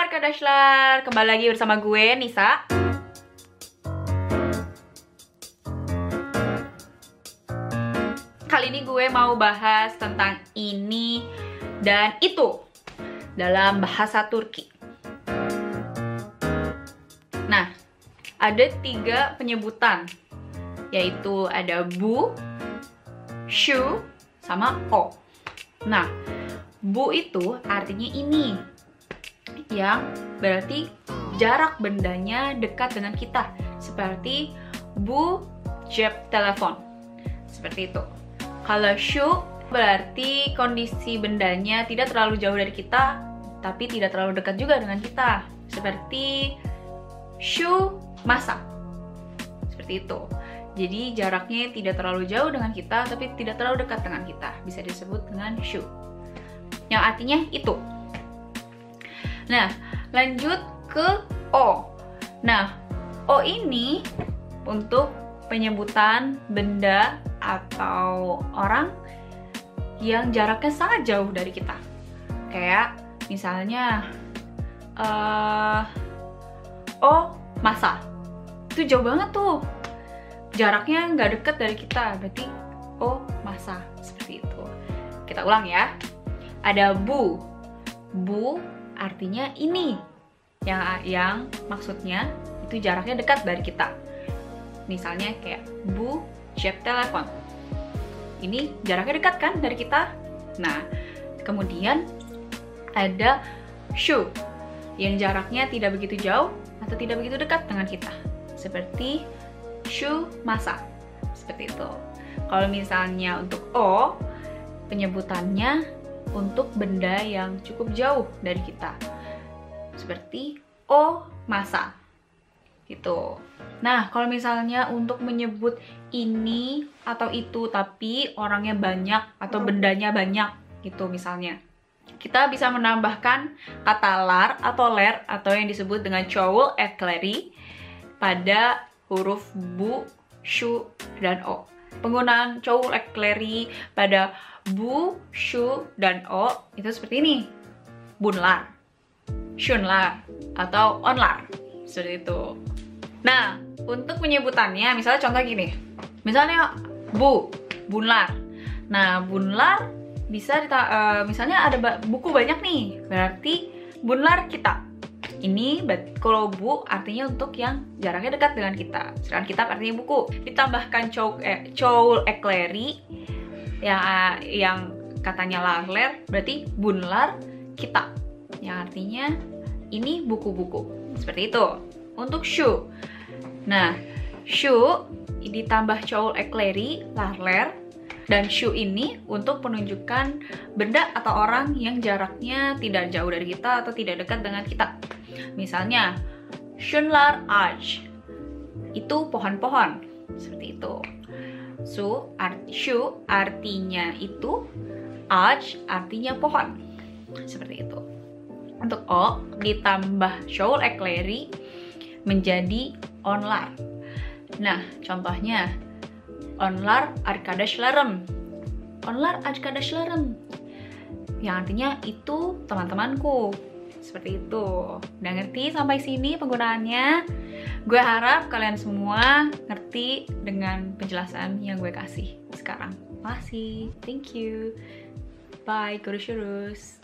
Arkadaşlar, kembali lagi bersama gue, Nisa. Kali ini gue mau bahas tentang ini dan itu dalam bahasa Turki. Nah, ada 3 penyebutan, yaitu ada bu, şu, sama o. Nah, bu itu artinya ini, yang berarti jarak bendanya dekat dengan kita, seperti bu cep telepon, seperti itu. Kalau şu berarti kondisi bendanya tidak terlalu jauh dari kita, tapi tidak terlalu dekat juga dengan kita, seperti şu masa, seperti itu. Jadi jaraknya tidak terlalu jauh dengan kita, tapi tidak terlalu dekat dengan kita, bisa disebut dengan şu, yang artinya itu. Nah, lanjut ke o. Nah, o ini untuk penyebutan benda atau orang yang jaraknya sangat jauh dari kita. Kayak misalnya o masa, itu jauh banget tuh, jaraknya nggak deket dari kita, berarti o masa, seperti itu. Kita ulang ya. Ada bu. Bu artinya ini, yang maksudnya itu jaraknya dekat dari kita. Misalnya kayak bu cep telepon, ini jaraknya dekat kan dari kita. Nah, kemudian ada şu, yang jaraknya tidak begitu jauh atau tidak begitu dekat dengan kita, seperti şu masa, seperti itu. Kalau misalnya untuk o, penyebutannya untuk benda yang cukup jauh dari kita, seperti o masa, gitu. Nah, kalau misalnya untuk menyebut ini atau itu tapi orangnya banyak atau bendanya banyak gitu, misalnya kita bisa menambahkan kata lar atau ler atau yang disebut dengan çoğul ekleri pada huruf bu, şu, dan o. Penggunaan çoğul ekleri pada bu, şu, dan o itu seperti ini: bunlar, şunlar, atau onlar, seperti itu. Nah, untuk penyebutannya, misalnya contoh gini, misalnya bu, bunlar. Nah, bunlar bisa misalnya ada buku banyak nih, berarti bunlar kita. Ini kalau bu artinya untuk yang jaraknya dekat dengan kita, sedangkan kita artinya buku. Ditambahkan çoğul ekleri yang katanya larler, berarti bunlar kita, yang artinya ini buku-buku, seperti itu. Untuk şu, nah şu ditambah çoğul ekleri, larler, dan şu ini untuk menunjukkan benda atau orang yang jaraknya tidak jauh dari kita atau tidak dekat dengan kita. Misalnya şunlar ağaç, itu pohon-pohon, seperti itu. Şu artinya itu, ağaç artinya pohon, seperti itu. Untuk o ditambah çoğul ekleri menjadi onlar. Nah, contohnya onlar arkadaşlarım, onlar arkadaşlarım, yang artinya itu teman-temanku, seperti itu. Udah ngerti sampai sini penggunaannya? Gue harap kalian semua ngerti dengan penjelasan yang gue kasih sekarang. Makasih, thank you, bye, görüşürüz.